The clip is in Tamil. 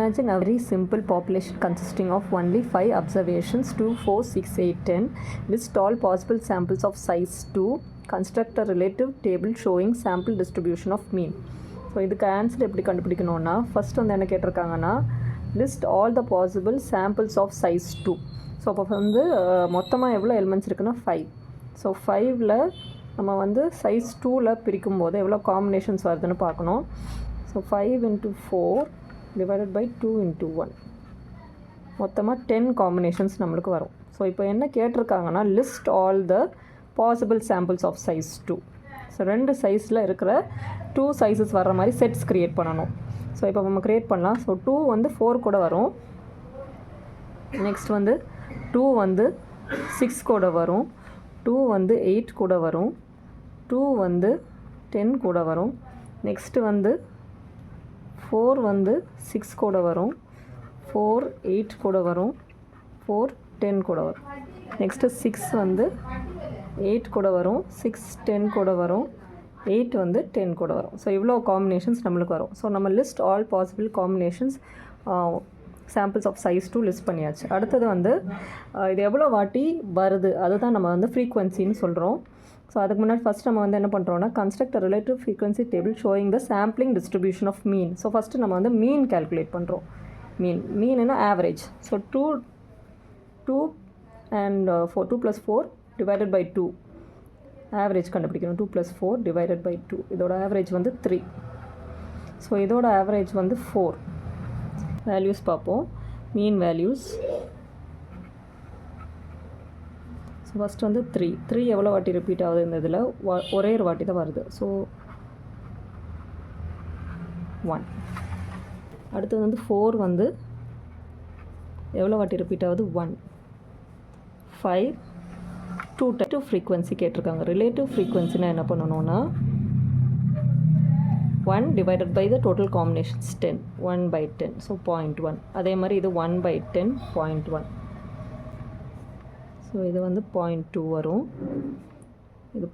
Imagine a very simple population consisting of only 5 observations: 2, 4, 6, 8, 10. List all possible samples of size 2. Construct a relative table showing sample distribution of mean. So இதுக்கு ஆன்சர் எப்படி கண்டுபிடிக்கணும்னா, ஃபஸ்ட் வந்து என்ன கேட்டிருக்காங்கன்னா, list all the possible samples of size 2. So அப்போ வந்து மொத்தமாக எவ்வளோ எலிமெண்ட்ஸ் இருக்குன்னா 5. ஸோ 5ல் நம்ம வந்து சைஸ் 2ல் பிரிக்கும் போது எவ்வளோ காம்பினேஷன்ஸ் வருதுன்னு பார்க்கணும். So 5 into 4 divided by 2 into 1 மொத்தமாக 10 காம்பினேஷன்ஸ் நம்மளுக்கு வரும். ஸோ இப்போ என்ன கேட்டிருக்காங்கன்னா, list all the possible samples of size 2. So 2 சைஸில் இருக்கிற 2 சைஸஸ் வர்ற மாதிரி செட்ஸ் க்ரியேட் பண்ணணும். ஸோ இப்போ நம்ம க்ரியேட் பண்ணலாம். ஸோ 2 வந்து 4 கூட வரும். நெக்ஸ்ட் வந்து 2 வந்து 6 கூட வரும். 2 வந்து 8 கூட வரும். 2 வந்து 10 கூட வரும். நெக்ஸ்ட்டு வந்து 4 வந்து 6 கூட வரும். 4 8 கூட வரும். 4 10 கூட வரும். நெக்ஸ்ட்டு 6 வந்து 8 கூட வரும். 6 10 கூட வரும். 8 வந்து 10 கூட வரும். ஸோ இவ்வளோ காம்பினேஷன்ஸ் நம்மளுக்கு வரும். ஸோ நம்ம list all possible combinations samples of size 2 list பண்ணியாச்சு. அடுத்தது வந்து இது எவ்வளோ வாட்டி வருது அதுதான் நம்ம வந்து ஃப்ரீக்வன்சின்னு சொல்கிறோம். ஸோ அதுக்கு முன்னாடி ஃபஸ்ட் நம்ம வந்து என்ன பண்ணுறோம்னா, construct relative frequency table showing the sampling distribution of mean. So first நம்ம வந்து மீன் கேல்குலேட் பண்ணுறோம். மீன்னா average. So 2 and 4 2 + 4 divided by 2 average கண்டுபிடிக்கணும். 2 + 4 divided by 2 இதோட ஆவரேஜ் வந்து 3. ஸோ இதோட ஆவரேஜ் வந்து 4. வேல்யூஸ் பார்ப்போம். மீன் வேல்யூஸ் ஃபஸ்ட் வந்து 3 எவ்வளோ வாட்டி ரிப்பீட் ஆகுது இந்த இதில்? ஒரே ஒரு வாட்டி தான் வருது. ஸோ 1. அடுத்தது வந்து 4 வந்து எவ்வளோ வாட்டி ரிப்பீட் ஆகுது? 1. 5 2 ஃப்ரீக்வன்சி கேட்டிருக்காங்க. ரிலேட்டிவ் ஃப்ரீக்வன்சினா என்ன பண்ணணும்னா, 1 divided by the total combinations 10. 1 by 10. So 0.1. அதே மாதிரி இது 1 by 10 0.1. ஸோ இது வந்து 0.2 வரும். இது